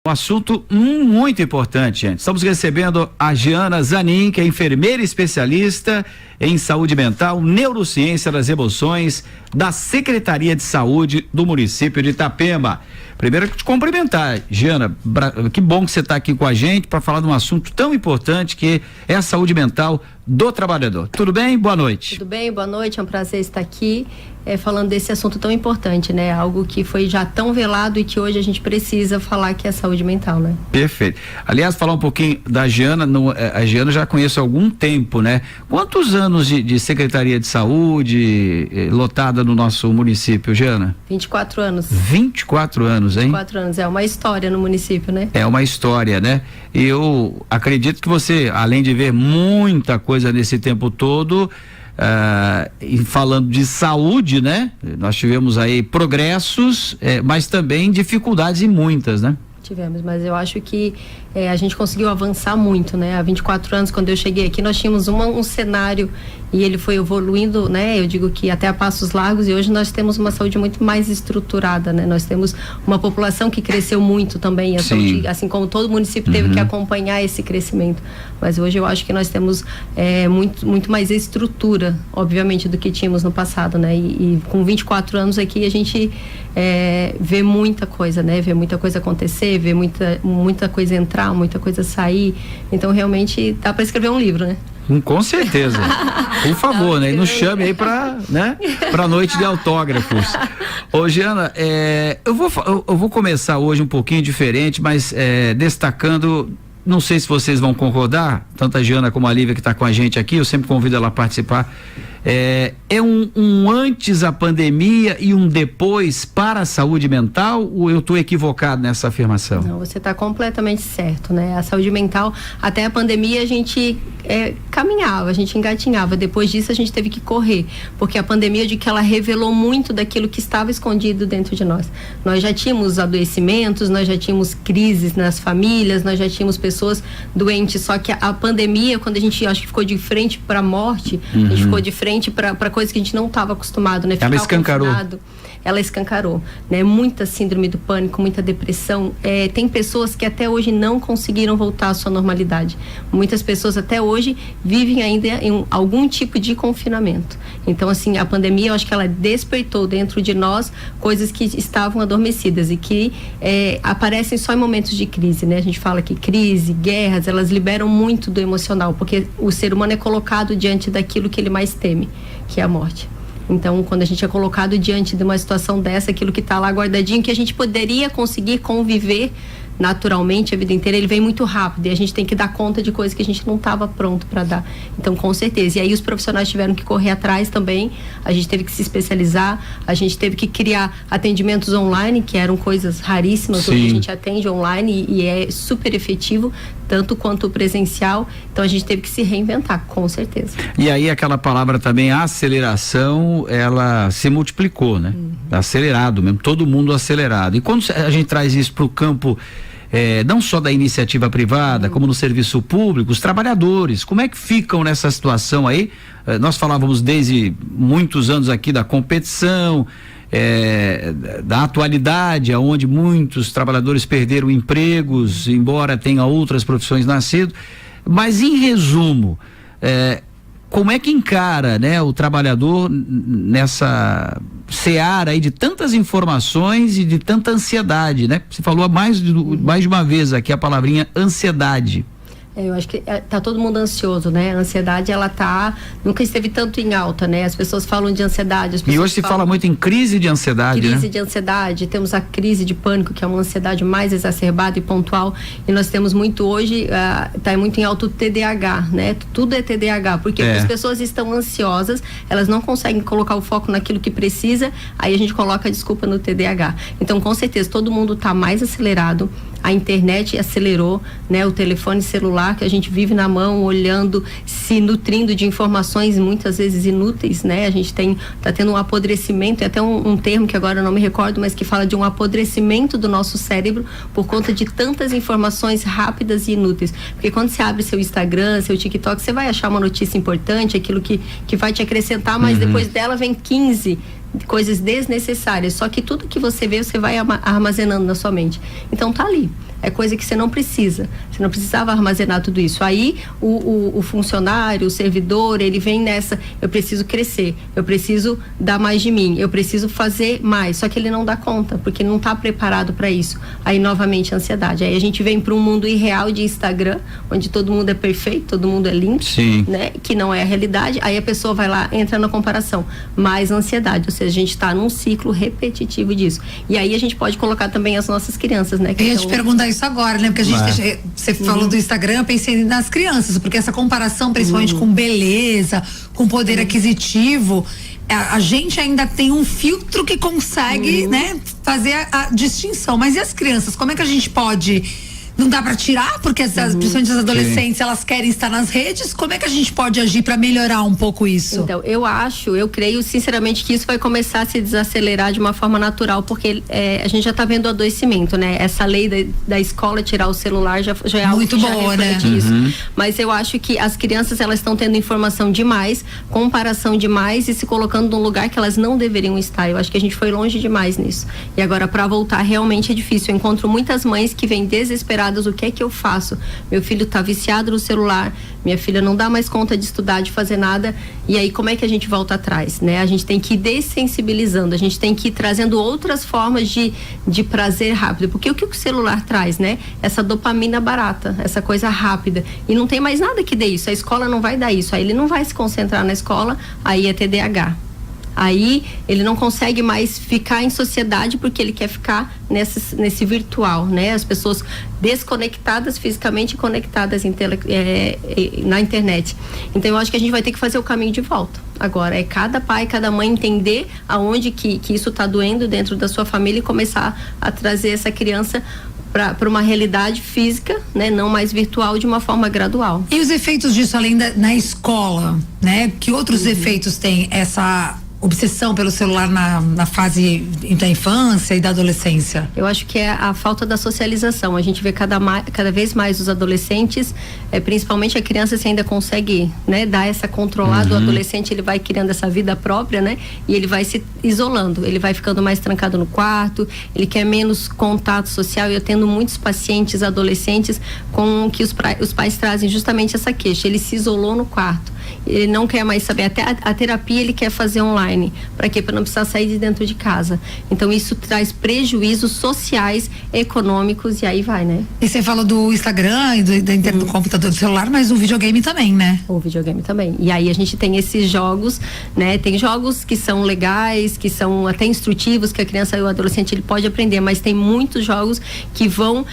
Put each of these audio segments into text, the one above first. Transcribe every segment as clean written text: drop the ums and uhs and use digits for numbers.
Um assunto muito importante, gente. Estamos recebendo a Giana Zanin, que é enfermeira especialista em saúde mental, neurociência das emoções, da Secretaria de Saúde do município de Itapema. Primeiro, te cumprimentar, Giana, que bom que você está aqui com a gente para falar de um assunto tão importante que é a saúde mental do trabalhador. Tudo bem? Boa noite. Tudo bem, boa noite, é um prazer estar aqui falando desse assunto tão importante, né? Algo que foi já tão velado e que hoje a gente precisa falar, que é a saúde mental, né? Perfeito. Aliás, falar um pouquinho da Giana, a Giana já conheço há algum tempo, né? Quantos anos de Secretaria de Saúde lotada no nosso município, Giana? 24 anos. 24 anos, hein? 24 anos, é uma história no município, né? É uma história, né? E eu acredito que você, além de ver muita coisa nesse tempo todo, e falando de saúde, né? Nós tivemos aí progressos, mas também dificuldades e muitas, né? Tivemos, mas eu acho que a gente conseguiu avançar muito, né? Há 24 anos, quando eu cheguei aqui, nós tínhamos um cenário e ele foi evoluindo, né? Eu digo que até a passos largos, e hoje nós temos uma saúde muito mais estruturada, né? Nós temos uma população que cresceu muito também, a saúde, assim como todo município teve que acompanhar esse crescimento, mas hoje eu acho que nós temos muito mais estrutura, obviamente, do que tínhamos no passado, né? E com 24 anos aqui a gente vê muita coisa, né? Vê muita coisa acontecer, vê muita coisa entrar, muita coisa sair, então realmente dá para escrever um livro, né? Com certeza. Por favor, né? E nos chame aí pra noite de autógrafos. Ô, Giana, eu vou começar hoje um pouquinho diferente, mas destacando, não sei se vocês vão concordar, tanto a Giana como a Lívia que está com a gente aqui, eu sempre convido ela a participar. Um antes a pandemia e um depois para a saúde mental, ou eu estou equivocado nessa afirmação? Não, você está completamente certo, né? A saúde mental, até a pandemia a gente caminhava, a gente engatinhava, depois disso a gente teve que correr, porque a pandemia, de que ela revelou muito daquilo que estava escondido dentro de nós. Nós já tínhamos adoecimentos, nós já tínhamos crises nas famílias, nós já tínhamos pessoas doentes, só que a pandemia, quando a gente, acho que ficou de frente para a morte, a gente ficou de frente para coisas que a gente não estava acostumado, né? Ela escancarou. Ela escancarou, né? Muita síndrome do pânico, muita depressão. Tem pessoas que até hoje não conseguiram voltar à sua normalidade. Muitas pessoas até hoje vivem ainda em algum tipo de confinamento. Então, assim, a pandemia, eu acho que ela despertou dentro de nós coisas que estavam adormecidas e que aparecem só em momentos de crise, né? A gente fala que crise, guerras, elas liberam muito do emocional, porque o ser humano é colocado diante daquilo que ele mais teme, que é a morte. Então, quando a gente é colocado diante de uma situação dessa, aquilo que está lá guardadinho, que a gente poderia conseguir conviver naturalmente a vida inteira, ele vem muito rápido e a gente tem que dar conta de coisas que a gente não estava pronto para dar. Então, com certeza. E aí os profissionais tiveram que correr atrás também, a gente teve que se especializar, a gente teve que criar atendimentos online, que eram coisas raríssimas. Hoje a gente atende online e é super efetivo, tanto quanto o presencial. Então, a gente teve que se reinventar, com certeza. E aí aquela palavra também, aceleração, ela se multiplicou, né? Acelerado mesmo, todo mundo acelerado. E quando a gente traz isso para o campo não só da iniciativa privada, como no serviço público, os trabalhadores, como é que ficam nessa situação aí? Nós falávamos desde muitos anos aqui da competição, da atualidade, onde muitos trabalhadores perderam empregos, embora tenha outras profissões nascido, mas em resumo, como é que encara, né, o trabalhador nessa seara aí de tantas informações e de tanta ansiedade, né? Você falou mais de uma vez aqui a palavrinha ansiedade. Eu acho que tá todo mundo ansioso, né? A ansiedade, ela nunca esteve tanto em alta, né? As pessoas falam de ansiedade. E hoje se fala muito em crise de ansiedade, né? Crise de ansiedade, temos a crise de pânico, que é uma ansiedade mais exacerbada e pontual, e nós temos muito hoje, tá muito em alta o TDAH, né? Tudo é TDAH, porque as pessoas estão ansiosas, elas não conseguem colocar o foco naquilo que precisa, aí a gente coloca a desculpa no TDAH. Então, com certeza, todo mundo tá mais acelerado, a internet acelerou, né? O telefone celular que a gente vive na mão, olhando, se nutrindo de informações muitas vezes inúteis, né? A gente tá tendo um apodrecimento, é até um termo que agora eu não me recordo, mas que fala de um apodrecimento do nosso cérebro por conta de tantas informações rápidas e inúteis. Porque quando você abre seu Instagram, seu TikTok, você vai achar uma notícia importante, aquilo que vai te acrescentar, mas depois dela vem 15 coisas desnecessárias. Só que tudo que você vê, você vai armazenando na sua mente. Então tá ali. É coisa que você não precisa. Você não precisava armazenar tudo isso. Aí o funcionário, o servidor, ele vem nessa, eu preciso crescer, eu preciso dar mais de mim, eu preciso fazer mais. Só que ele não dá conta, porque ele não está preparado para isso. Aí novamente a ansiedade. Aí a gente vem para um mundo irreal de Instagram, onde todo mundo é perfeito, todo mundo é lindo, né? Que não é a realidade. Aí a pessoa vai lá, entra na comparação. Mais ansiedade, ou seja, a gente está num ciclo repetitivo disso. E aí a gente pode colocar também as nossas crianças, né? Eu ia te perguntar isso agora, né? Porque a gente você falou do Instagram, eu pensei nas crianças, porque essa comparação, principalmente com beleza, com poder aquisitivo, a gente ainda tem um filtro que consegue, né, fazer a distinção. Mas e as crianças? Como é que a gente pode... Não dá para tirar, porque principalmente as adolescentes, elas querem estar nas redes. Como é que a gente pode agir para melhorar um pouco isso? Então, eu creio sinceramente que isso vai começar a se desacelerar de uma forma natural, porque a gente já está vendo o adoecimento, né? Essa lei da escola tirar o celular já é algo muito que boa, já reflete isso. Mas eu acho que as crianças, elas estão tendo informação demais, comparação demais e se colocando num lugar que elas não deveriam estar. Eu acho que a gente foi longe demais nisso. E agora, para voltar, realmente é difícil. Eu encontro muitas mães que vêm desesperadas. O que é que eu faço? Meu filho está viciado no celular, minha filha não dá mais conta de estudar, de fazer nada, e aí como é que a gente volta atrás, né? A gente tem que ir dessensibilizando, a gente tem que ir trazendo outras formas de prazer rápido, porque o que o celular traz, né? Essa dopamina barata, essa coisa rápida, e não tem mais nada que dê isso, a escola não vai dar isso, aí ele não vai se concentrar na escola, aí é TDAH. Aí ele não consegue mais ficar em sociedade porque ele quer ficar nesse virtual, né? As pessoas desconectadas fisicamente e conectadas na internet. Então eu acho que a gente vai ter que fazer o caminho de volta. Agora é cada pai, cada mãe entender aonde que isso está doendo dentro da sua família e começar a trazer essa criança para uma realidade física, né, não mais virtual, de uma forma gradual. E os efeitos disso além na escola, né? Que outros efeitos tem essa obsessão pelo celular na fase da infância e da adolescência? Eu acho que é a falta da socialização. A gente vê cada vez mais os adolescentes, principalmente a criança, se ainda consegue, né, dar essa controlada. O adolescente, ele vai criando essa vida própria, né, e ele vai se isolando, ele vai ficando mais trancado no quarto, ele quer menos contato social. E eu tendo muitos pacientes adolescentes com que os pais trazem justamente essa queixa. Ele se isolou no quarto, ele não quer mais saber, até a terapia ele quer fazer online. Para quê? Para não precisar sair de dentro de casa. Então isso traz prejuízos sociais, econômicos, e aí vai, né? E você falou do Instagram e do computador, do celular, mas o videogame também, né? O videogame também. E aí a gente tem esses jogos, né? Tem jogos que são legais, que são até instrutivos, que a criança e o adolescente ele pode aprender, mas tem muitos jogos que vão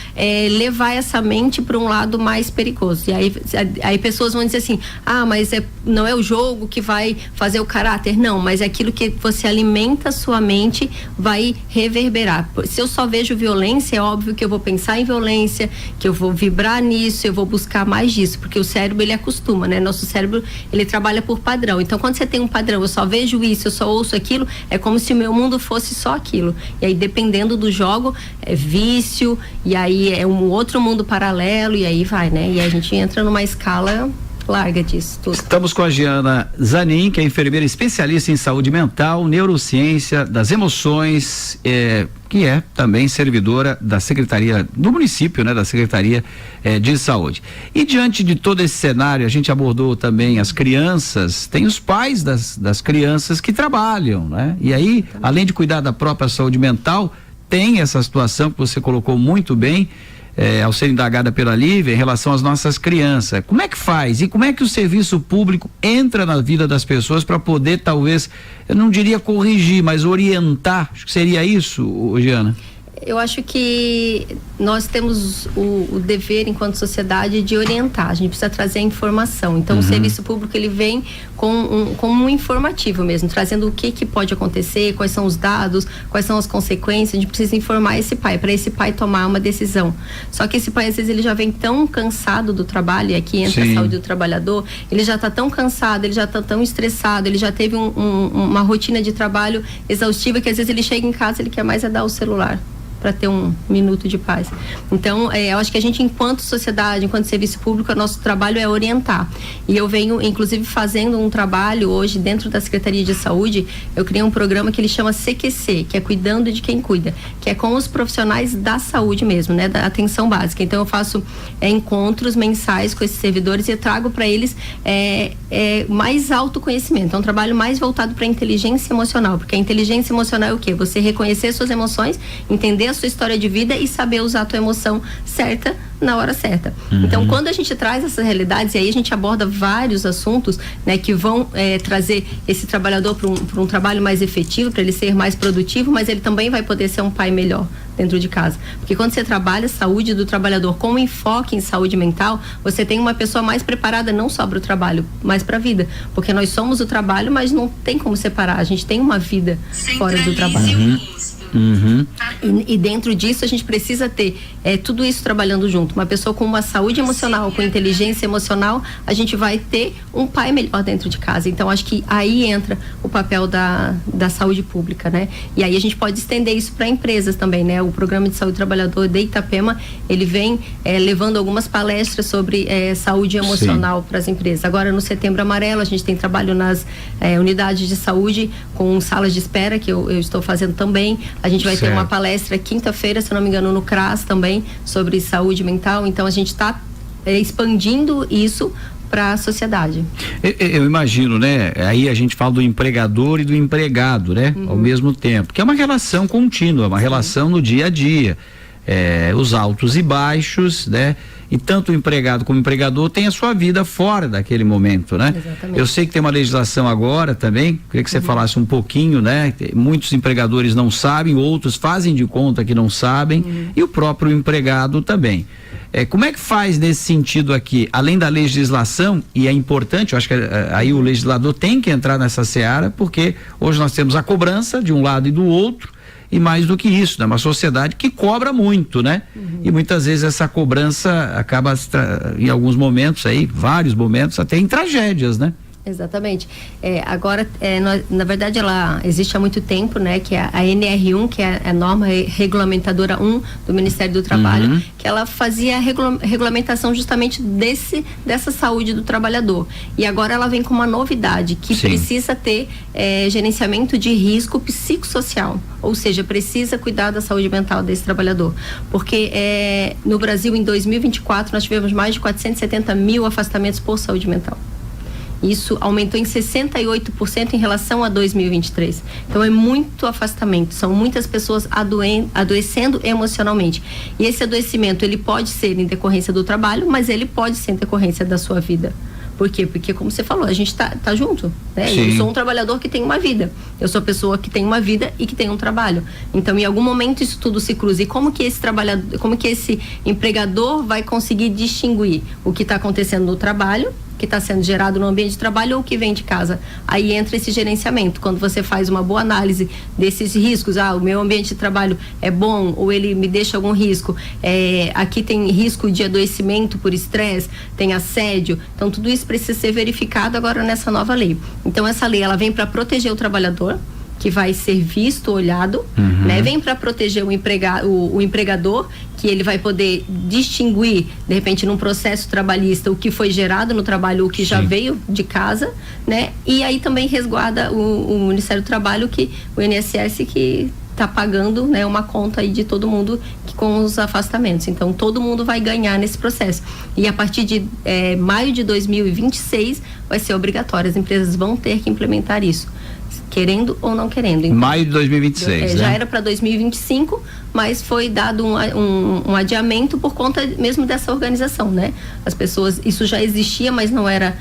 levar essa mente para um lado mais perigoso. E aí pessoas vão dizer assim, mas não é o jogo que vai fazer o caráter, não, mas é aquilo que você alimenta a sua mente vai reverberar. Se eu só vejo violência, é óbvio que eu vou pensar em violência, que eu vou vibrar nisso, eu vou buscar mais disso, porque o cérebro, ele acostuma, né? Nosso cérebro, ele trabalha por padrão. Então, quando você tem um padrão, eu só vejo isso, eu só ouço aquilo, é como se o meu mundo fosse só aquilo. E aí, dependendo do jogo, é vício, e aí é um outro mundo paralelo, e aí vai, né? E a gente entra numa escala larga disso tudo. Estamos com a Giana Zanin, que é enfermeira especialista em saúde mental, neurociência das emoções, que é também servidora da Secretaria do município, né, da Secretaria de Saúde. E diante de todo esse cenário, a gente abordou também as crianças, tem os pais das crianças que trabalham, né? E aí, além de cuidar da própria saúde mental, tem essa situação que você colocou muito bem, ao ser indagada pela Lívia, em relação às nossas crianças. Como é que faz? E como é que o serviço público entra na vida das pessoas para poder, talvez, eu não diria corrigir, mas orientar? Acho que seria isso, Giana? Eu acho que nós temos o dever, enquanto sociedade, de orientar. A gente precisa trazer a informação. Então, o serviço público, ele vem com um informativo mesmo, trazendo o que pode acontecer, quais são os dados, quais são as consequências. A gente precisa informar esse pai, para esse pai tomar uma decisão. Só que esse pai, às vezes, ele já vem tão cansado do trabalho, e aqui entra a saúde do trabalhador, ele já está tão cansado, ele já está tão estressado, ele já teve uma rotina de trabalho exaustiva, que às vezes ele chega em casa e ele quer mais dar o celular. para ter um minuto de paz. Então, eu acho que a gente, enquanto sociedade, enquanto serviço público, nosso trabalho é orientar. E eu venho, inclusive, fazendo um trabalho hoje dentro da Secretaria de Saúde. Eu criei um programa que ele chama CQC, que é Cuidando de Quem Cuida, que é com os profissionais da saúde mesmo, né, da atenção básica. Então, eu faço encontros mensais com esses servidores e eu trago para eles mais autoconhecimento. É um trabalho mais voltado para a inteligência emocional, porque a inteligência emocional é o quê? Você reconhecer suas emoções, entender a sua história de vida e saber usar a tua emoção certa na hora certa. Então, quando a gente traz essas realidades, e aí a gente aborda vários assuntos, né, que vão trazer esse trabalhador para um trabalho mais efetivo, para ele ser mais produtivo, mas ele também vai poder ser um pai melhor dentro de casa. Porque quando você trabalha a saúde do trabalhador com enfoque em saúde mental, você tem uma pessoa mais preparada não só para o trabalho, mas para a vida. Porque nós somos o trabalho, mas não tem como separar. A gente tem uma vida fora do trabalho. E dentro disso a gente precisa ter tudo isso trabalhando junto. Uma pessoa com uma saúde emocional, com inteligência emocional, a gente vai ter um pai melhor dentro de casa. Então acho que aí entra o papel da saúde pública, né? E aí a gente pode estender isso para empresas também, né? O Programa de Saúde do Trabalhador de Itapema, ele vem levando algumas palestras sobre saúde emocional para as empresas. Agora no Setembro Amarelo a gente tem trabalho nas unidades de saúde com salas de espera, que eu estou fazendo também. A gente vai ter uma palestra quinta-feira, se não me engano, no CRAS também, sobre saúde mental. Então, a gente está expandindo isso para a sociedade. Eu imagino, né? Aí a gente fala do empregador e do empregado, né? Ao mesmo tempo, que é uma relação contínua, uma relação no dia a dia. Os altos e baixos, né? E tanto o empregado como o empregador tem a sua vida fora daquele momento, né? Exatamente. Eu sei que tem uma legislação agora também, queria que você falasse um pouquinho, né? Muitos empregadores não sabem, outros fazem de conta que não sabem, e o próprio empregado também. Como é que faz nesse sentido aqui, além da legislação, e é importante, eu acho que aí o legislador tem que entrar nessa seara, porque hoje nós temos a cobrança de um lado e do outro, e mais do que isso, né? Uma sociedade que cobra muito, né? E muitas vezes essa cobrança acaba em alguns momentos aí, vários momentos, até em tragédias, né? Exatamente. Agora, na verdade, ela existe há muito tempo, né? Que é a NR1, que é a norma regulamentadora 1 do Ministério do Trabalho, que ela fazia a regulamentação justamente dessa saúde do trabalhador. E agora ela vem com uma novidade, que precisa ter gerenciamento de risco psicossocial, ou seja, precisa cuidar da saúde mental desse trabalhador. Porque no Brasil, em 2024, nós tivemos mais de 470 mil afastamentos por saúde mental. Isso aumentou em 68% em relação a 2023. Então é muito afastamento, são muitas pessoas adoecendo emocionalmente. E esse adoecimento, ele pode ser em decorrência do trabalho, mas ele pode ser em decorrência da sua vida. Por quê? Porque, como você falou, a gente tá junto, né? Eu sou um trabalhador que tem uma vida. Eu sou a pessoa que tem uma vida e que tem um trabalho. Então, em algum momento, isso tudo se cruza. E como que esse empregador vai conseguir distinguir o que está acontecendo no trabalho, que está sendo gerado no ambiente de trabalho, ou que vem de casa? Aí entra esse gerenciamento. Quando você faz uma boa análise desses riscos, o meu ambiente de trabalho é bom, ou ele me deixa algum risco, aqui tem risco de adoecimento por estresse, tem assédio. Então tudo isso precisa ser verificado agora nessa nova lei. Então essa lei, ela vem para proteger o trabalhador, que vai ser visto, olhado, né? Vem para proteger o empregador, que ele vai poder distinguir, de repente, num processo trabalhista, o que foi gerado no trabalho, o que já veio de casa, né? E aí também resguarda o Ministério do Trabalho, o INSS, que está pagando, né, uma conta aí de todo mundo com os afastamentos. Então, todo mundo vai ganhar nesse processo. E a partir de maio de 2026 vai ser obrigatório. As empresas vão ter que implementar isso, querendo ou não querendo. Então, maio de 2026, já era para 2025, mas foi dado um adiamento por conta mesmo dessa organização, né? As pessoas, isso já existia, mas não era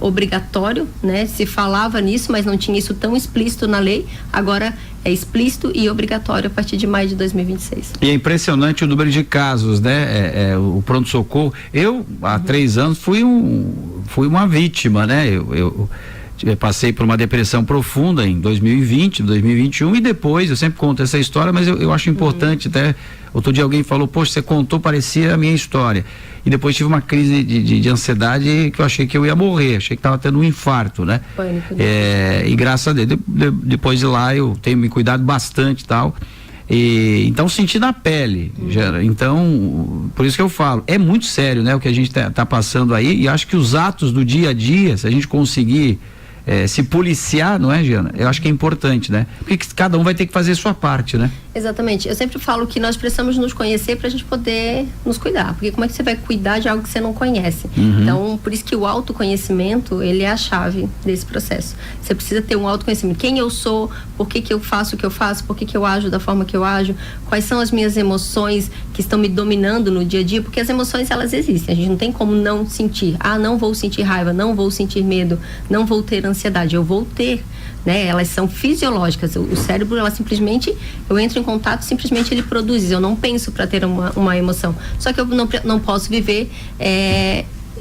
obrigatório, né? Se falava nisso, mas não tinha isso tão explícito na lei. Agora é explícito e obrigatório a partir de maio de 2026. E é impressionante o número de casos, né? O pronto-socorro. Eu, há 3 anos, fui uma vítima, né? Eu passei por uma depressão profunda em 2020, 2021, e depois, eu sempre conto essa história, mas eu acho importante, até outro dia alguém falou, poxa, você contou, parecia a minha história, e depois tive uma crise de ansiedade que eu achei que eu ia morrer, achei que estava tendo um infarto, né? Pânico, e graças a Deus, depois de lá eu tenho me cuidado bastante e tal, E então sentir na pele, então por isso que eu falo, é muito sério, né, o que a gente tá passando aí, e acho que os atos do dia a dia, se a gente conseguir se policiar, não é, Giana? Eu acho que é importante, né? Porque cada um vai ter que fazer sua parte, né? Exatamente. Eu sempre falo que nós precisamos nos conhecer para a gente poder nos cuidar. Porque como é que você vai cuidar de algo que você não conhece? Então, por isso que o autoconhecimento, ele é a chave desse processo. Você precisa ter um autoconhecimento. Quem eu sou, por que eu faço o que eu faço, por que eu ajo da forma que eu ajo, quais são as minhas emoções que estão me dominando no dia a dia, porque as emoções, elas existem. A gente não tem como não sentir. Não vou sentir raiva, não vou sentir medo, não vou ter ansiedade. Eu vou ter, né? Elas são fisiológicas. O cérebro, ela simplesmente, eu entro em contato, simplesmente ele produz. Eu não penso para ter uma emoção. Só que eu não posso viver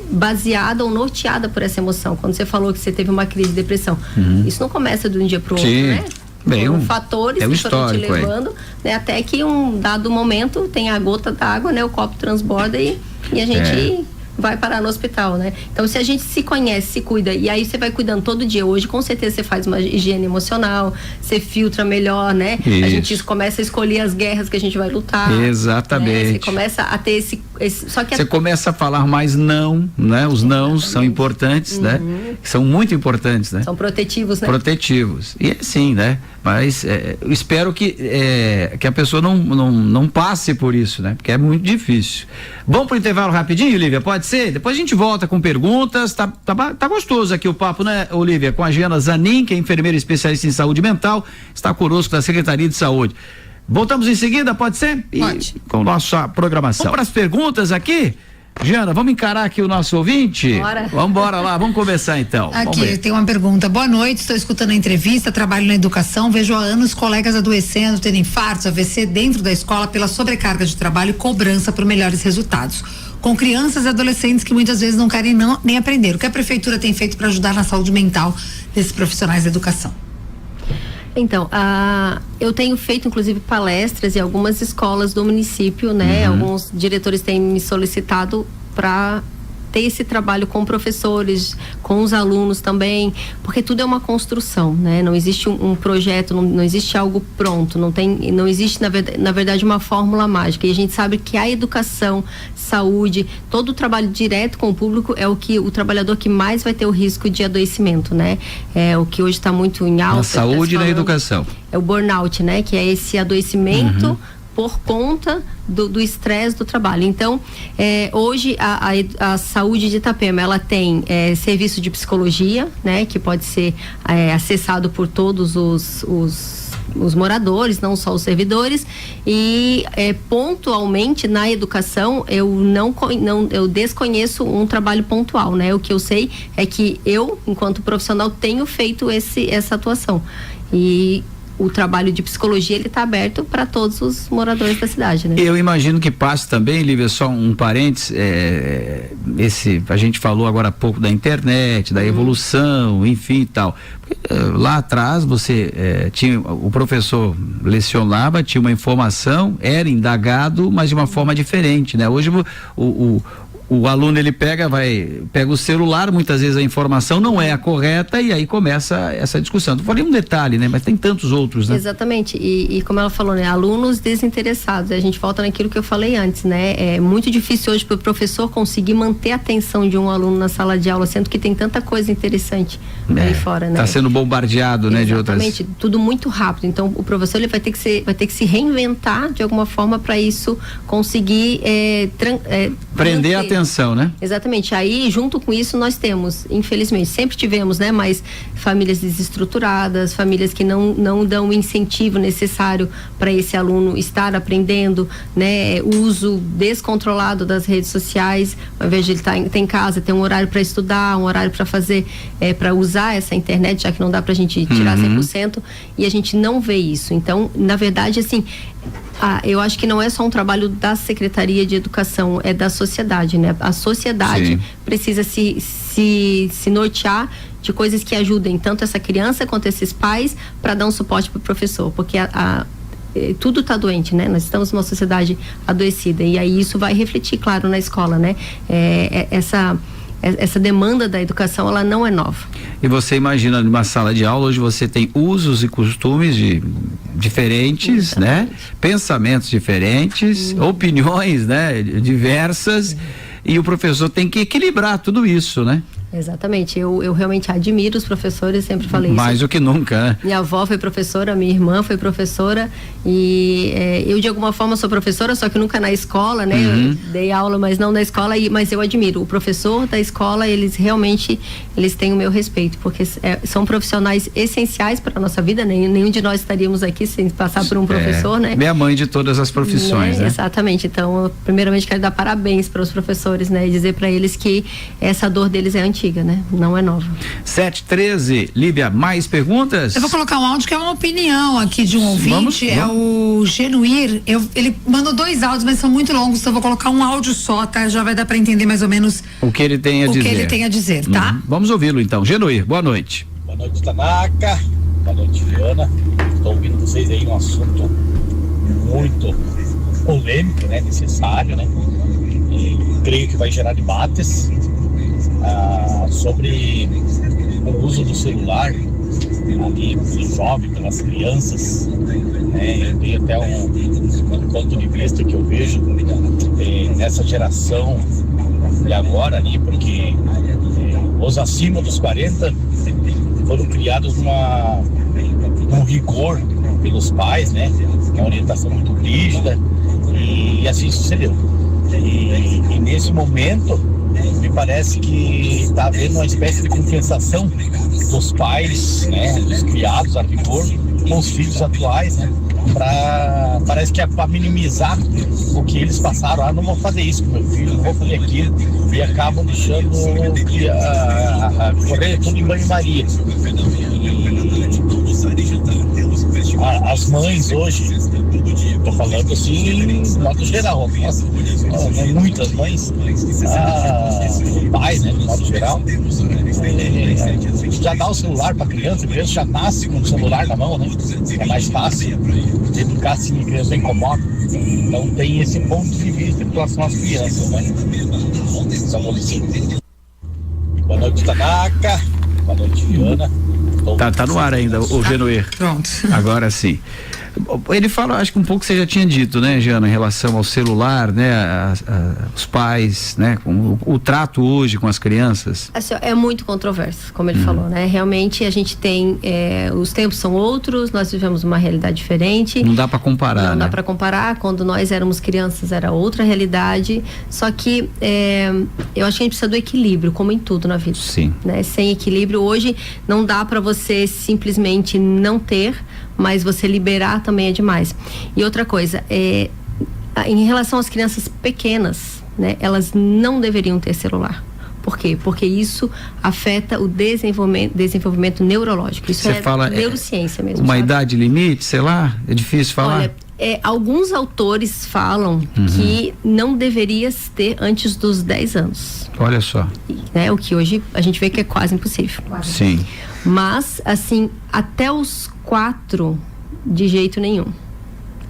baseada ou norteada por essa emoção. Quando você falou que você teve uma crise de depressão, isso não começa de um dia para o outro, né? Foram fatores que foram te levando, né, até que um dado momento tem a gota d'água, né? O copo transborda e a gente vai parar no hospital, né? Então, se a gente se conhece, se cuida, e aí você vai cuidando todo dia. Hoje, com certeza, você faz uma higiene emocional, você filtra melhor, né? Isso. A gente começa a escolher as guerras que a gente vai lutar. Exatamente. Né? Você começa a ter só que você começa a falar mais não, né? Os nãos são importantes, né? São muito importantes, né? São protetivos, né? Protetivos. E assim, né? Mas eu espero que a pessoa não passe por isso, né? Porque é muito difícil. Vamos pro intervalo rapidinho, Olivia? Pode ser? Depois a gente volta com perguntas. Tá gostoso aqui o papo, né, Olivia? Com a Giana Zanin, que é enfermeira especialista em saúde mental, está conosco da Secretaria de Saúde. Voltamos em seguida, pode ser? Pode. Com nossa programação. Vamos para as perguntas aqui? Giana, vamos encarar aqui o nosso ouvinte? Bora. Vamos embora lá, vamos conversar então. Aqui, tem uma pergunta. Boa noite, estou escutando a entrevista, trabalho na educação, vejo há anos colegas adoecendo, tendo infartos, AVC dentro da escola pela sobrecarga de trabalho e cobrança por melhores resultados. Com crianças e adolescentes que muitas vezes não querem nem aprender. O que a prefeitura tem feito para ajudar na saúde mental desses profissionais da educação? Então, eu tenho feito inclusive palestras em algumas escolas do município, né? Alguns diretores têm me solicitado para ter esse trabalho com professores, com os alunos também, porque tudo é uma construção, né? Não existe um projeto, não existe algo pronto, não existe na verdade uma fórmula mágica, e a gente sabe que a educação, saúde, todo o trabalho direto com o público é o trabalhador que mais vai ter o risco de adoecimento, né? É o que hoje está muito em alta. Na saúde e na educação. É o burnout, né? Que é esse adoecimento por conta do estresse do trabalho. Então, hoje a saúde de Itapema, ela tem serviço de psicologia, né? Que pode ser acessado por todos os moradores, não só os servidores, e pontualmente na educação eu desconheço um trabalho pontual, né? O que eu sei é que eu, enquanto profissional, tenho feito essa atuação, e o trabalho de psicologia, ele está aberto para todos os moradores da cidade, né? Eu imagino que passe também, Lívia, só um parênteses, a gente falou agora há pouco da internet, da evolução, enfim e tal. Porque, lá atrás você tinha, o professor lecionava, tinha uma informação, era indagado, mas de uma forma diferente, né? Hoje o aluno, ele pega o celular, muitas vezes a informação não é a correta, e aí começa essa discussão. Eu falei um detalhe, né? Mas tem tantos outros, né? Exatamente, e como ela falou, né? Alunos desinteressados, a gente volta naquilo que eu falei antes, né? É muito difícil hoje para o professor conseguir manter a atenção de um aluno na sala de aula, sendo que tem tanta coisa interessante aí fora, né? Tá sendo bombardeado, né? De outras... Exatamente, tudo muito rápido, então o professor, ele vai ter que se reinventar de alguma forma para isso conseguir prender a atenção, né? Exatamente. Aí, junto com isso, nós temos, infelizmente, sempre tivemos, né? Mas famílias desestruturadas, famílias que não dão o incentivo necessário para esse aluno estar aprendendo, né? O uso descontrolado das redes sociais, ao invés de ele estar em casa, ter um horário para estudar, um horário para fazer, para usar essa internet, já que não dá pra gente tirar 100%, e a gente não vê isso. Então, na verdade, assim, eu acho que não é só um trabalho da Secretaria de Educação, é da sociedade, né? A sociedade precisa se nortear de coisas que ajudem tanto essa criança quanto esses pais para dar um suporte para o professor, porque tudo está doente, né? Nós estamos numa sociedade adoecida, e aí isso vai refletir, claro, na escola, né? essa demanda da educação, ela não é nova. E você imagina numa sala de aula, hoje você tem usos e costumes diferentes, né? Pensamentos diferentes, opiniões, né? Diversas, e o professor tem que equilibrar tudo isso, né? Exatamente, eu realmente admiro os professores, sempre falei isso. Mais do que nunca, né? Minha avó foi professora, minha irmã foi professora e eu de alguma forma sou professora, só que nunca na escola, né? Eu dei aula, mas não na escola, mas eu admiro. O professor da escola, eles realmente, eles têm o meu respeito, porque são profissionais essenciais para a nossa vida, né? Nenhum de nós estaríamos aqui sem passar por um professor, né? É a mãe de todas as profissões, né? Exatamente, então, eu, primeiramente quero dar parabéns para os professores, né? E dizer para eles que essa dor deles é antiga. Né? Não é nova. 7h13, Lívia, mais perguntas? Eu vou colocar um áudio que é uma opinião aqui de um ouvinte, vamos. É o Genuir, ele mandou 2 áudios, mas são muito longos, então eu vou colocar um áudio só, tá? Já vai dar para entender mais ou menos o que ele tem a dizer. Tá? Vamos ouvi-lo então. Genuir, boa noite. Boa noite, Tanaka. Boa noite, Diana. Estou ouvindo vocês aí um assunto muito polêmico, né? Necessário, né? E creio que vai gerar debates sobre o uso do celular ali pelo jovem, pelas crianças, né? Eu tenho até um ponto de vista que eu vejo nessa geração de agora ali, porque os acima dos 40 foram criados num rigor pelos pais, né? É uma orientação muito rígida e assim sucedeu. E nesse momento me parece que está havendo uma espécie de compensação dos pais, né, dos criados a rigor, com os filhos atuais, né, parece que é para minimizar o que eles passaram. Não vou fazer isso com meu filho, não vou fazer aquilo, e acabam deixando correr tudo em banho-maria. As mães hoje, estou falando assim, de modo geral, nossa, muitas mães, pais, né, de modo geral, já dá o celular para a criança já nasce com o celular na mão, né? É mais fácil educar assim, a criança incomoda. Então tem esse ponto de vista em relação às crianças, né? Boa noite, Tanaka. Boa noite, Diana. Tá no ar ainda, o Genuir. Pronto. Agora sim. Ele fala, acho que um pouco você já tinha dito, né, Jana, em relação ao celular, né, os pais, né, o trato hoje com as crianças. Assim, é muito controverso, como ele falou, né? Realmente a gente tem, os tempos são outros, nós vivemos uma realidade diferente. Não dá para comparar, Não dá para comparar. Quando nós éramos crianças era outra realidade. Só que eu acho que a gente precisa do equilíbrio, como em tudo na vida. Sim. Né? Sem equilíbrio hoje não dá para você simplesmente não ter, mas você liberar também é demais. E outra coisa, em relação às crianças pequenas, né, elas não deveriam ter celular. Por quê? Porque isso afeta o desenvolvimento neurológico. Isso você fala, neurociência mesmo. Uma sabe? idade limite, sei lá, é difícil falar. Olha, alguns autores falam que não deverias ter antes dos 10 anos. Olha só. Né? O que hoje a gente vê que é quase impossível. Sim. Mas, assim, até os 4, de jeito nenhum.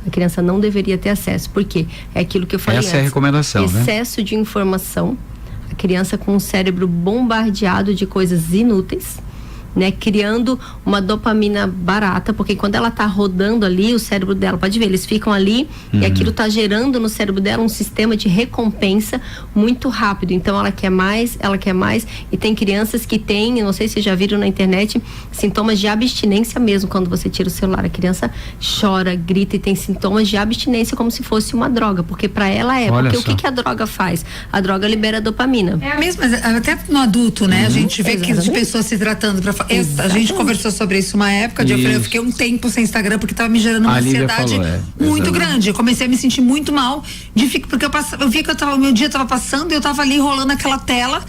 A criança não deveria ter acesso. Por quê? É aquilo que eu falei Essa é a recomendação, né? Excesso de informação. A criança com o cérebro bombardeado de coisas inúteis, né? Criando uma dopamina barata, porque quando ela tá rodando ali, o cérebro dela, pode ver, eles ficam ali e aquilo tá gerando no cérebro dela um sistema de recompensa muito rápido. Então ela quer mais, e tem crianças que têm, eu não sei se vocês já viram na internet, sintomas de abstinência mesmo quando você tira o celular. A criança chora, grita e tem sintomas de abstinência como se fosse uma droga, porque para ela Olha porque só. o que a droga faz? A droga libera dopamina. É a mesma, até no adulto, né? A gente vê que de pessoas se tratando pra a gente conversou sobre isso uma época, eu fiquei um tempo sem Instagram porque tava me gerando uma ansiedade muito grande. Eu comecei a me sentir muito mal, porque eu vi que o meu dia tava passando e eu tava ali rolando aquela tela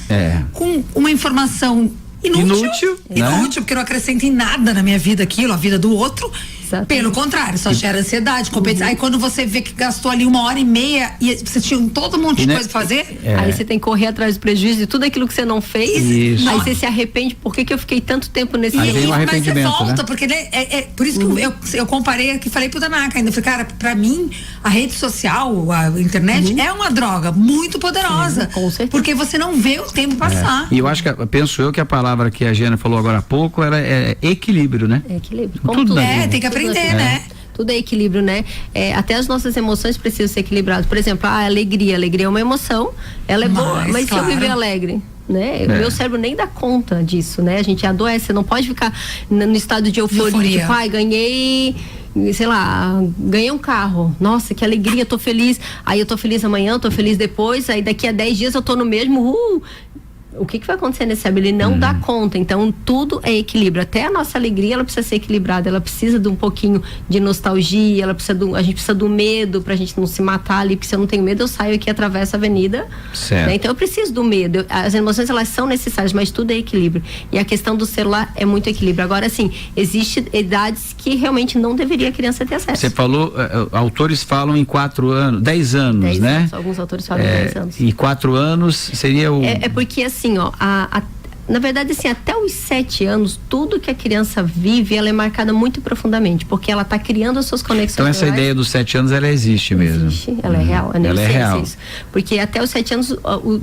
com uma informação inútil, né? porque não acrescenta em nada na minha vida aquilo, a vida do outro. Exato. Pelo contrário, só gera ansiedade, competição. Aí quando você vê que gastou ali 1h30 e você tinha todo um monte de coisa pra fazer. Aí você tem que correr atrás do prejuízo de tudo aquilo que você não fez. Isso. Aí você se arrepende, por que eu fiquei tanto tempo nesse Aí vem o Mas você arrependimento, volta, né? porque por isso que eu comparei aqui, falei pro Tanaka ainda, falei, cara, pra mim, a rede social, a internet, é uma droga muito poderosa. Com certeza. Porque você não vê o tempo passar. E eu acho que, penso eu que a palavra que a Giana falou agora há pouco, ela é equilíbrio, né? É equilíbrio. Tudo na vida. Tem que aprender, né? Tudo é equilíbrio, né? Até as nossas emoções precisam ser equilibradas. Por exemplo, a alegria. A alegria é uma emoção, ela é boa, mas claro. se eu viver alegre, né? O meu cérebro nem dá conta disso, né? A gente adoece, você não pode ficar no estado de euforia. Tipo, ganhei, sei lá, ganhei um carro. Nossa, que alegria, tô feliz. Aí eu tô feliz amanhã, tô feliz depois, aí daqui a 10 dias eu tô no mesmo. O que vai acontecer nesse cérebro? Ele não dá conta. Então, tudo é equilíbrio. Até a nossa alegria, ela precisa ser equilibrada. Ela precisa de um pouquinho de nostalgia, a gente precisa do medo pra gente não se matar ali, porque se eu não tenho medo, eu saio aqui e atravesso a avenida. Certo. Né? Então, eu preciso do medo. As emoções, elas são necessárias, mas tudo é equilíbrio. E a questão do celular é muito equilíbrio. Agora, assim, existem idades que realmente não deveria a criança ter acesso. Você falou, autores falam em 4 anos, 10 anos, 10 né? anos, alguns autores falam em 10 anos. E 4 anos seria o... É porque assim, ó, na verdade, assim, até os 7 anos, tudo que a criança vive, ela é marcada muito profundamente, porque ela está criando as suas conexões. Então essa ideia dos 7 anos, ela existe mesmo. Existe, ela é real, ela é real. Isso. Porque até os 7 anos,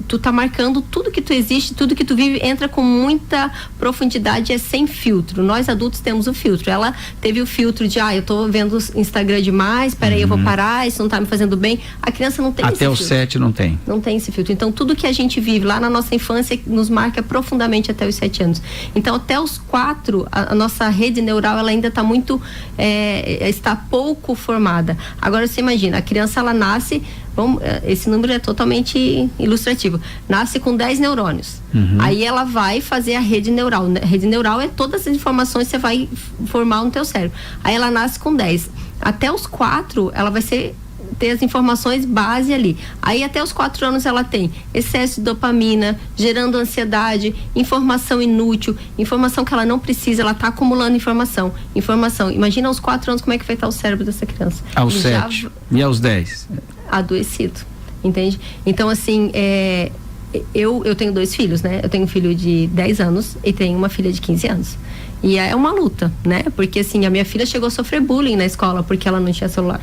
tu tá marcando tudo que tu existe, tudo que tu vive, entra com muita profundidade, é sem filtro. Nós adultos temos o filtro. Ela teve o filtro de, eu tô vendo Instagram demais, peraí, eu vou parar, isso não tá me fazendo bem. A criança não tem esse filtro. Até os 7 não tem. Não tem esse filtro. Então, tudo que a gente vive lá na nossa infância nos marca profundamente até os 7 anos. Então, até os 4, a nossa rede neural, ela ainda está muito, está pouco formada. Agora, você imagina, a criança, ela nasce, esse número é totalmente ilustrativo, nasce com 10 neurônios. Aí ela vai fazer a rede neural. A rede neural é todas as informações que você vai formar no teu cérebro. Aí ela nasce com 10. Até os 4, ela vai ter as informações base ali. Aí até os 4 anos ela tem excesso de dopamina, gerando ansiedade, informação inútil, informação que ela não precisa, ela está acumulando informação. Imagina aos 4 anos como é que vai estar o cérebro dessa criança. Aos 7 e aos 10? Adoecido, entende? Então, assim, eu tenho 2 filhos, né? Eu tenho um filho de 10 anos e tenho uma filha de 15 anos. E é uma luta, né? Porque, assim, a minha filha chegou a sofrer bullying na escola porque ela não tinha celular.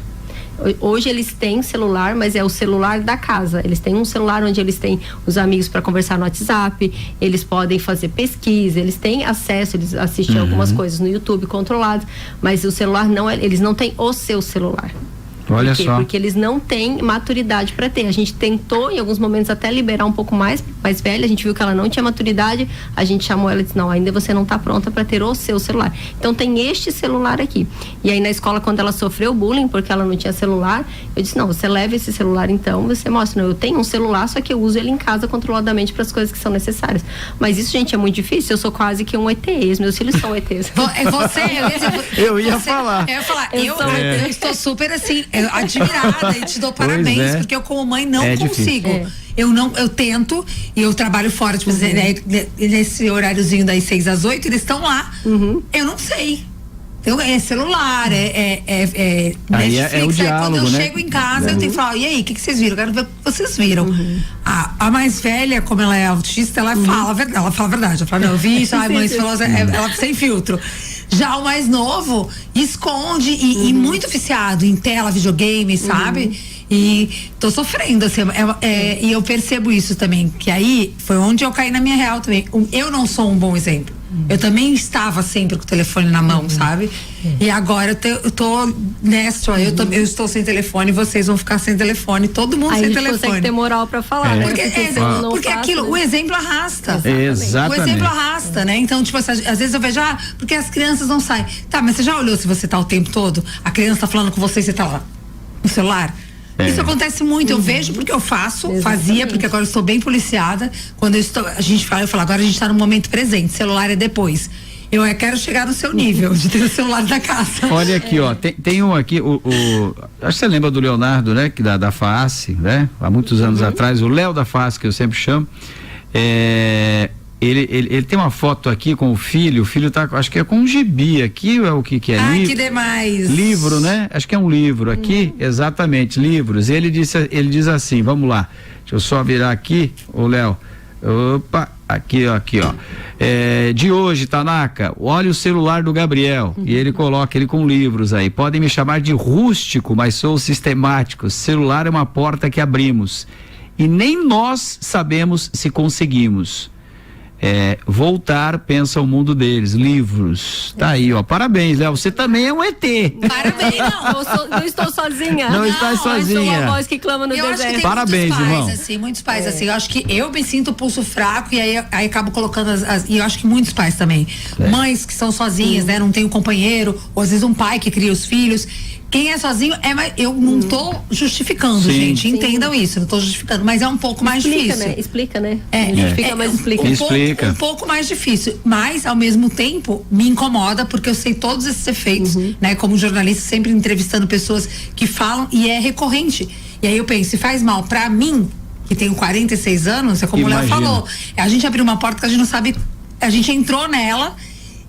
Hoje eles têm celular, mas é o celular da casa. Eles têm um celular onde eles têm os amigos para conversar no WhatsApp, eles podem fazer pesquisa, eles têm acesso, eles assistem algumas coisas no YouTube controladas, mas o celular eles não têm o seu celular. Olha só. Porque eles não têm maturidade para ter. A gente tentou em alguns momentos até liberar um pouco mais velha, a gente viu que ela não tinha maturidade, a gente chamou ela e disse, não, ainda você não está pronta para ter o seu celular. Então tem este celular aqui. E aí na escola, quando ela sofreu bullying porque ela não tinha celular, eu disse, não, você leva esse celular então, você mostra, não, eu tenho um celular, só que eu uso ele em casa controladamente para as coisas que são necessárias. Mas isso, gente, é muito difícil, eu sou quase que um ET, meus filhos são ETs. Eu ia falar. Eu estou super assim, admirada e te dou parabéns, porque eu como mãe não consigo. Eu tento e eu trabalho fora, tipo, nesse horáriozinho das 6 às 8, eles estão lá. Eu não sei. Então, é celular, Netflix, é o diálogo, quando eu né? chego em casa, eu tenho que falar, e aí, o que vocês viram? Eu quero ver o que vocês viram. A mais velha, como ela é autista, ela fala a verdade, ela fala, não, eu vi isso, a mãe falou, ela sem filtro. Já o mais novo esconde e muito viciado em tela, videogame, sabe? E tô sofrendo, assim, e eu percebo isso também, que aí foi onde eu caí na minha real também. Eu não sou um bom exemplo. Eu também estava sempre com o telefone na mão, sabe? E agora eu tô nessa, eu estou sem telefone, vocês vão ficar sem telefone, todo mundo sem telefone. Consegue ter moral pra falar, né? Porque aquilo, né? O exemplo arrasta. Exatamente. O exemplo arrasta, né? Então, tipo, às vezes eu vejo, porque as crianças não saem. Tá, mas você já olhou se você tá o tempo todo? A criança tá falando com você e você tá lá no celular? Isso acontece muito, eu vejo porque eu fazia, porque agora eu estou bem policiada. Quando eu falo, agora a gente está no momento presente, celular é depois. Eu quero chegar no seu nível de ter o celular da casa. Olha aqui, ó, tem um aqui, acho que você lembra do Leonardo, né? Que da FAAC, né? Há muitos anos atrás, o Léo da FAAC, que eu sempre chamo. Ele tem uma foto aqui com o filho tá, acho que é com um gibi aqui, é o que é? Ai, que demais! Livro, né? Acho que é um livro aqui, exatamente, livros. Ele diz assim, vamos lá, deixa eu só virar aqui, ô Léo, opa, aqui ó, de hoje, Tanaka, olha o celular do Gabriel, e ele coloca ele com livros aí, podem me chamar de rústico, mas sou sistemático, celular é uma porta que abrimos, e nem nós sabemos se conseguimos. Voltar, pensa o mundo deles, livros, tá aí, ó, parabéns, Léo, você também é um ET. Parabéns, não estou sozinha. Não está sozinha. Eu sou uma voz que clama no deserto. Parabéns, irmão. Muitos pais, assim, eu acho que eu me sinto pulso fraco e aí acabo colocando e eu acho que muitos pais também, mães que são sozinhas, né, não tem um companheiro, ou às vezes um pai que cria os filhos. Quem é sozinho eu não tô justificando, gente, entendam isso, não tô justificando, mas é um pouco mais difícil. Explica, né? Justifica, mas explica. Um pouco mais difícil, mas ao mesmo tempo me incomoda porque eu sei todos esses efeitos, né? Como jornalista, sempre entrevistando pessoas que falam e é recorrente. E aí eu penso, se faz mal pra mim, que tenho 46 anos, é como o Léo falou, a gente abriu uma porta que a gente não sabe, a gente entrou nela.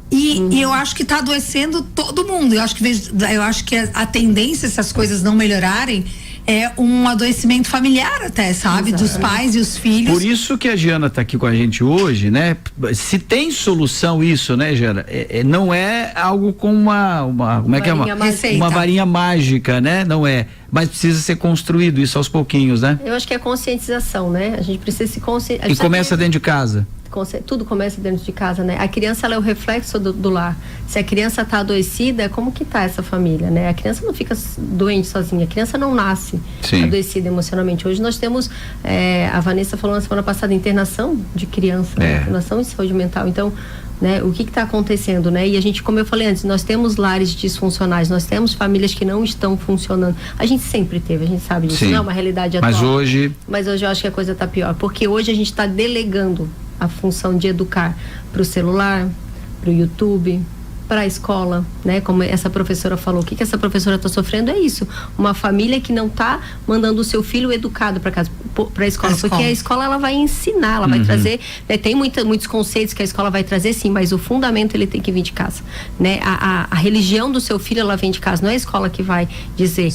E eu acho que tá adoecendo todo mundo. Eu acho que a tendência, se as coisas não melhorarem, é um adoecimento familiar até, sabe? Exato. Dos pais e os filhos. Por isso que a Giana tá aqui com a gente hoje, né? Se tem solução isso, né, Giana? Não é algo com como é que é? Uma varinha mágica, né? Não é. Mas precisa ser construído isso aos pouquinhos, né? Eu acho que é conscientização, né? A gente precisa se conscientizar. E começa dentro de casa. Tudo começa dentro de casa, né? A criança, ela é o reflexo do lar. Se a criança tá adoecida, como que tá essa família, né? A criança não fica doente sozinha, a criança não nasce adoecida emocionalmente. Hoje nós temos, a Vanessa falou na semana passada, internação de criança, internação em saúde mental. Então, né, o que está acontecendo, né? E a gente, como eu falei antes, nós temos lares disfuncionais, nós temos famílias que não estão funcionando. A gente sempre teve, a gente sabe disso, não é uma realidade atual. Mas hoje eu acho que a coisa está pior, porque hoje a gente está delegando a função de educar para o celular, para o YouTube, para a escola, né? Como essa professora falou, o que essa professora está sofrendo é isso, uma família que não está mandando o seu filho educado para casa, para a escola, porque a escola ela vai ensinar, ela vai trazer, né? Tem muitos conceitos que a escola vai trazer, sim, mas o fundamento ele tem que vir de casa, né? A religião do seu filho ela vem de casa, não é a escola que vai dizer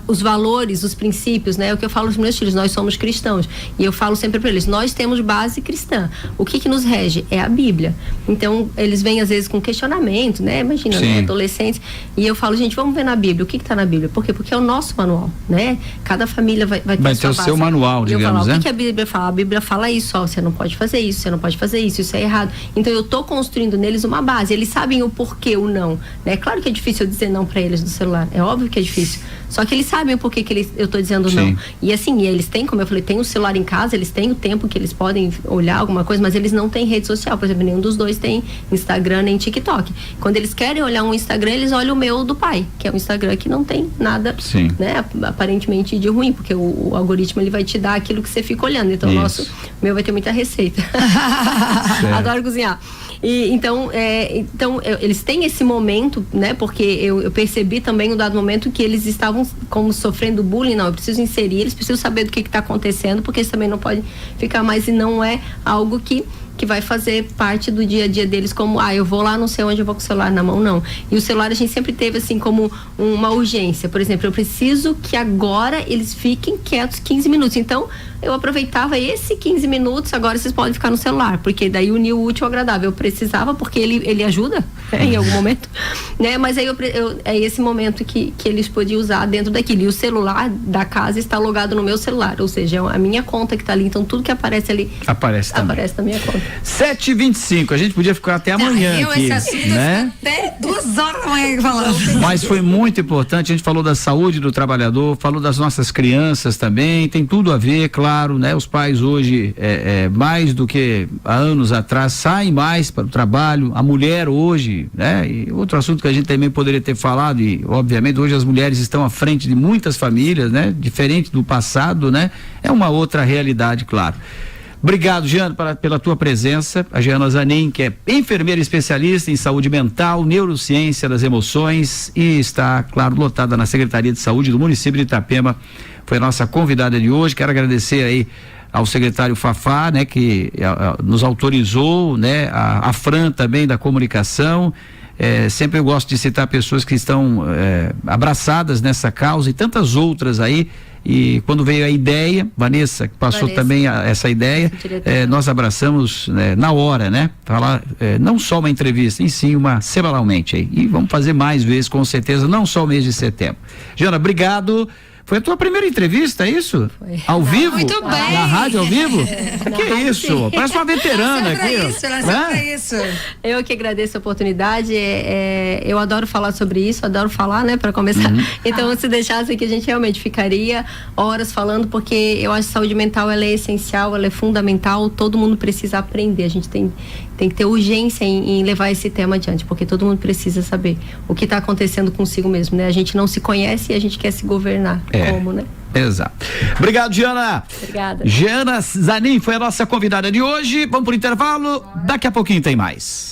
os valores, os princípios, né? É o que eu falo aos meus filhos, nós somos cristãos e eu falo sempre para eles, nós temos base cristã, o que nos rege é a Bíblia. Então eles vêm às vezes com questionamento, né? Imagina, né? Adolescentes. E eu falo, gente, vamos ver na Bíblia. O que está na Bíblia? Por quê? Porque é o nosso manual, né? Cada família vai ter o seu manual, digamos, né? O que a Bíblia fala? A Bíblia fala isso, ó, você não pode fazer isso, você não pode fazer isso, isso é errado. Então eu tô construindo neles uma base. Eles sabem o porquê, o não, né? Claro que é difícil eu dizer não para eles no celular. É óbvio que é difícil. Só que eles sabem o porquê que eu tô dizendo não. E assim, eles têm, como eu falei, tem um celular em casa, eles têm o tempo que eles podem olhar alguma coisa, mas eles não têm rede social. Por exemplo, nenhum dos dois tem Instagram nem TikTok. Quando eles querem olhar um Instagram, eles olham o meu do pai, que é um Instagram que não tem nada, né, aparentemente de ruim, porque o algoritmo ele vai te dar aquilo que você fica olhando. Então, o meu vai ter muita receita. Adoro cozinhar. E, então, eles têm esse momento, né? Porque eu percebi também um dado momento que eles estavam como sofrendo bullying. Não, eu preciso inserir, eles precisam saber do que está acontecendo, porque eles também não podem ficar mais, e não é algo que vai fazer parte do dia a dia deles, como, eu vou lá, não sei onde, eu vou com o celular na mão, não. E o celular a gente sempre teve assim como uma urgência. Por exemplo, eu preciso que agora eles fiquem quietos 15 minutos. Então, eu aproveitava esse 15 minutos, agora vocês podem ficar no celular, porque daí uniu o útil ao agradável. Eu precisava, porque ele ajuda, né, em algum momento, né? Mas aí é esse momento que eles podiam usar dentro daquilo. E o celular da casa está logado no meu celular, ou seja, é a minha conta que está ali, então tudo que aparece ali aparece na minha conta. 7h25, a gente podia ficar até amanhã aqui, esse assunto, né? Até 2 horas da manhã falando. Mas foi muito importante, a gente falou da saúde do trabalhador, falou das nossas crianças também, tem tudo a ver, claro, né? Os pais hoje, mais do que há anos atrás, saem mais para o trabalho, a mulher hoje, né? E outro assunto que a gente também poderia ter falado, e obviamente hoje as mulheres estão à frente de muitas famílias, né? Diferente do passado, né? É uma outra realidade, claro. Obrigado, Giana, pela tua presença. A Giana Zanin, que é enfermeira especialista em saúde mental, neurociência das emoções e está, claro, lotada na Secretaria de Saúde do município de Itapema. Foi a nossa convidada de hoje. Quero agradecer aí ao secretário Fafá, né, que nos autorizou, né, a Fran também da comunicação. Sempre eu gosto de citar pessoas que estão abraçadas nessa causa e tantas outras aí. E quando veio a ideia, Vanessa, que passou também essa ideia, nós abraçamos na hora, né? Falar não só uma entrevista, e sim uma semanalmente aí. E vamos fazer mais vezes, com certeza, não só o mês de setembro. Jana, obrigado. Foi a tua primeira entrevista, é isso? Foi. Ao vivo? Muito bem. Na rádio ao vivo? Que isso? Sim. Parece uma veterana aqui. Isso. Eu que agradeço a oportunidade. Eu adoro falar sobre isso, adoro falar, né, para começar. Então, se deixasse aqui, a gente realmente ficaria horas falando, porque eu acho que saúde mental ela é essencial, ela é fundamental. Todo mundo precisa aprender. A gente tem que ter urgência em levar esse tema adiante, porque todo mundo precisa saber o que está acontecendo consigo mesmo, né? A gente não se conhece e a gente quer se governar. Como, né? Exato. Obrigado, Jana. Obrigada. Jana Zanin foi a nossa convidada de hoje. Vamos pro intervalo. Daqui a pouquinho tem mais.